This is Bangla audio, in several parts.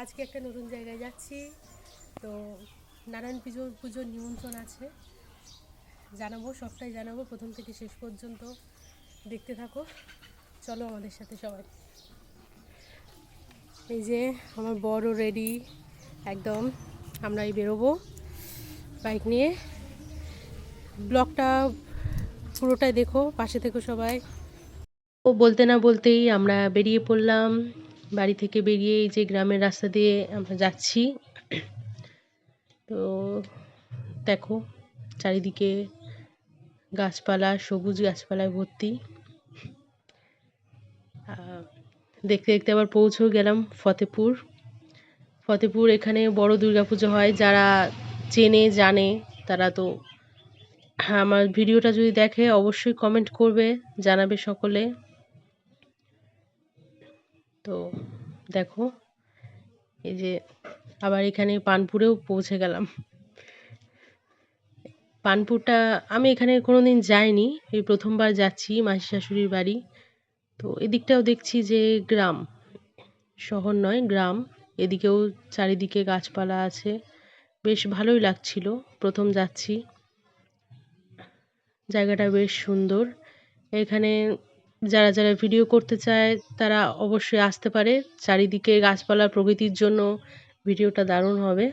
আজকে একটা নতুন জায়গায় যাচ্ছি। তো নারায়ণ পুজোর নিমন্ত্রণ আছে, জানাবো, সবটাই জানাবো প্রথম থেকে শেষ পর্যন্ত। দেখতে থাকো, চলো আমাদের সাথে সবাই। এই যে আমার বড় রেডি একদম, আমরাই বেরোবো বাইক নিয়ে। ব্লগটা পুরোটাই দেখো, পাশে থেকো সবাই। ও বলতে না বলতেই আমরা বেরিয়ে পড়লাম। বাড়ি থেকে বেরিয়ে এই যে গ্রামের রাস্তা দিয়ে আমরা যাচ্ছি। তো দেখো চারিদিকে গাছপালা, সবুজ গাছপালায় ভর্তি। দেখতে দেখতে আবার পৌঁছেও গেলাম ফতেপুর। এখানে বড় দুর্গাপুজো হয়, যারা চেনে জানে তারা তো আমার ভিডিওটা যদি দেখে অবশ্যই কমেন্ট করবে, জানাবে সকলে। তো দেখো এই যে আবার এখানে পানপুরেও পৌঁছে গেলাম। পানপুরটা আমি এখানে কোনোদিন যাইনি, এই প্রথমবার যাচ্ছি মাসি শাশুড়ির বাড়ি। তো এদিকটাও দেখছি যে গ্রাম, শহর নয় গ্রাম। এদিকেও চারিদিকে গাছপালা আছে, বেশ ভালোই লাগছিল। প্রথম যাচ্ছি, জায়গাটা বেশ সুন্দর। এখানে যারা যারা ভিডিও করতে চায় তারা অবশ্যই আসতে পারে। চারিদিকে গাছপালা প্রকৃতির জন্য ভিডিওটা দারুণ হবে।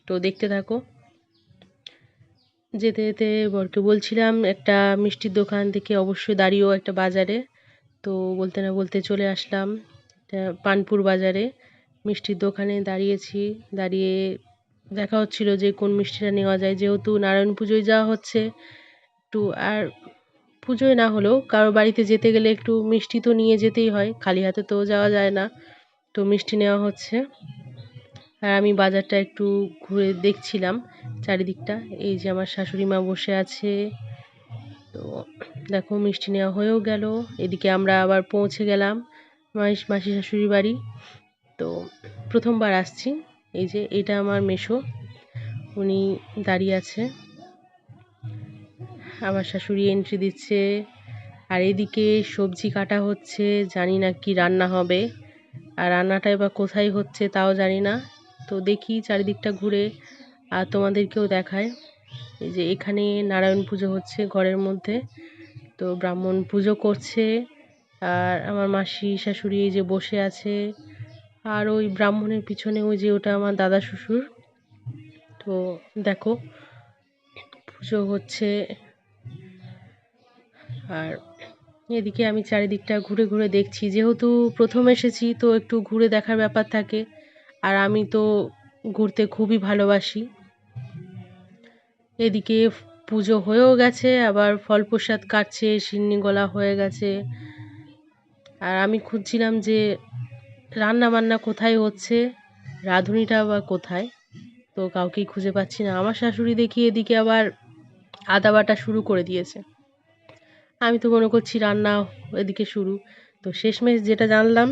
তো দেখতে থাকো। যেতে যেতে বরকে বলছিলাম একটা মিষ্টির দোকান থেকে অবশ্যই দাঁড়িয়েও একটা বাজারে। তো বলতে না বলতে চলে আসলাম পানপুর বাজারে। মিষ্টির দোকানে দাঁড়িয়েছি, দাঁড়িয়ে দেখা হচ্ছিল যে কোন মিষ্টিটা নেওয়া যায়, যেহেতু নারায়ণ পুজোয় যাওয়া হচ্ছে। একটু আর পুজোয় না হলেও কারো বাড়িতে যেতে গেলে একটু মিষ্টি তো নিয়ে যেতেই হয়, খালি হাতে তো যাওয়া যায় না। তো মিষ্টি নেওয়া হচ্ছে, আর আমি বাজারটা একটু ঘুরে দেখছিলাম চারিদিকটা। এই যে আমার শাশুড়ি মা বসে আছে। তো দেখো মিষ্টি নেওয়া হয়েও গেল। এদিকে আমরা আবার পৌঁছে গেলাম মাসি শাশুড়ির বাড়ি। তো প্রথমবার আসছি। এই যে এটা আমার মেসো, উনি দাঁড়িয়ে আছে। আমার শাশুড়ি এন্ট্রি দিচ্ছে, আর এদিকে সবজি কাটা হচ্ছে, জানি না কি রান্না হবে, আর রান্নাটা এবার কোথায় হচ্ছে তাও জানি না। তো দেখি চারিদিকটা ঘুরে আর তোমাদেরকেও দেখায়। এই যে এখানে নারায়ণ পুজো হচ্ছে ঘরের মধ্যে, তো ব্রাহ্মণ পুজো করছে। আর আমার মাসি শাশুড়ি এই যে বসে আছে, আর ওই ব্রাহ্মণের পিছনে ওই যে ওটা আমার দাদা শ্বশুর। তো দেখো পুজো হচ্ছে, আর এদিকে আমি চারিদিকটা ঘুরে ঘুরে দেখছি। যেহেতু প্রথম এসেছি তো একটু ঘুরে দেখার ব্যাপার থাকে, আর আমি তো ঘুরতে খুবই ভালোবাসি। এদিকে পুজো হয়েও গেছে, আবার ফল প্রসাদ কাটছে, সিন্নি গলা হয়ে গেছে। আর আমি খুঁজছিলাম যে রান্না বান্না কোথায় হচ্ছে, রাঁধুনিটা আবার কোথায়। তো কাউকেই খুঁজে পাচ্ছি না। আমার শাশুড়ি দেখি এদিকে আবার আদা বাটা শুরু করে দিয়েছে। আমি তো মনে করছি রান্না এদিকে শুরু। তো শেষমেশ যেটা জানলাম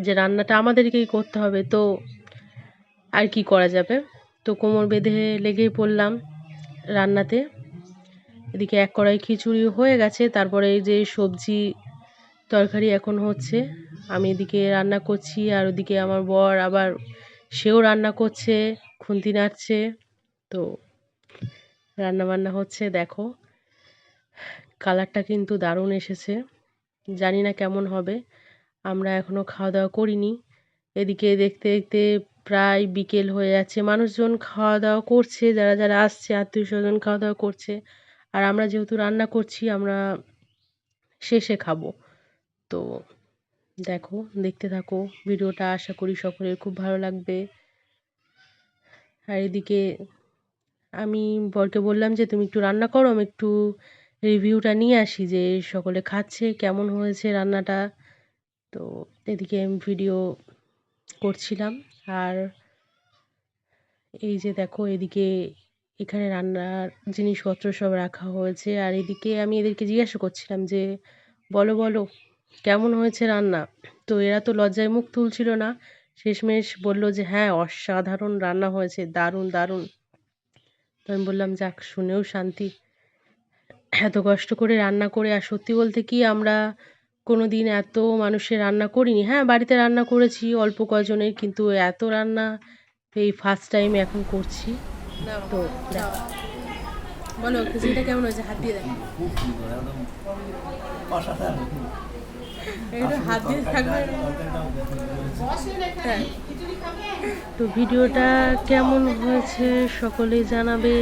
যে রান্নাটা আমাদেরকেই করতে হবে। তো আর কি করা যাবে, তো কোমর বেঁধে লেগেই পড়লাম রান্নাতে। এদিকে এক কড়াই খিচুড়ি হয়ে গেছে, তারপরে এই যে সবজি তরকারি এখন হচ্ছে। আমি এদিকে রান্না করছি, আর ওদিকে আমার বর আবার সেও রান্না করছে, খুন্তি নাড়ছে। তো রান্না বান্না হচ্ছে, দেখো কালারটা কিন্তু দারুণ এসেছে, জানি না কেমন হবে। আমরা এখনো খাওয়া দাওয়া করিনি। এদিকে দেখতে দেখতে প্রায় বিকেল হয়ে যাচ্ছে, মানুষজন খাওয়া দাওয়া করছে, যারা যারা আসছে আত্মীয় স্বজন খাওয়া দাওয়া করছে। আর আমরা যেহেতু রান্না করছি, আমরা শেষে খাবো। তো দেখো, দেখতে থাকো ভিডিওটা, আশা করি সকলের খুব ভালো লাগবে। আর এদিকে আমি বরকে বললাম যে তুমি একটু রান্না করো, আমি একটু রিভিউটা নিয়ে আসি যে সকলে খাচ্ছে কেমন হয়েছে রান্নাটা। তো এদিকে আমি ভিডিও করছিলাম। আর এই যে দেখো এদিকে এখানে রান্নার জিনিসপত্র সব রাখা হয়েছে, আর এদিকে আমি এদেরকে জিজ্ঞাসা করছিলাম যে বলো বলো কেমন হয়েছে রান্না। তো এরা তো লজ্জায় মুখ তুলছিল না, শেষমেশ বললো যে হ্যাঁ অসাধারণ রান্না হয়েছে, দারুণ দারুণ। তো আমি বললাম যাক, শুনেও শান্তি। এত কষ্ট করে রান্না করে, আর সত্যি বলতে কি আমরা কোনো দিন এত মানুষের রান্না করিনি। হ্যাঁ, বাড়িতে রান্না করেছি অল্প কয়জনের, কিন্তু এত রান্না এই ফার্স্ট টাইম এখন করছি। তো দেখো। বলো খিচুড়িটা কেমন হয়েছে, হাত দিয়ে দেখো। খুব সুন্দর, একদম অসাধারণ। একটু হাত দিয়ে থাকবে। তরকারিটাও তো ভিডিওটা কেমন হয়েছে সকলেই জানাবে।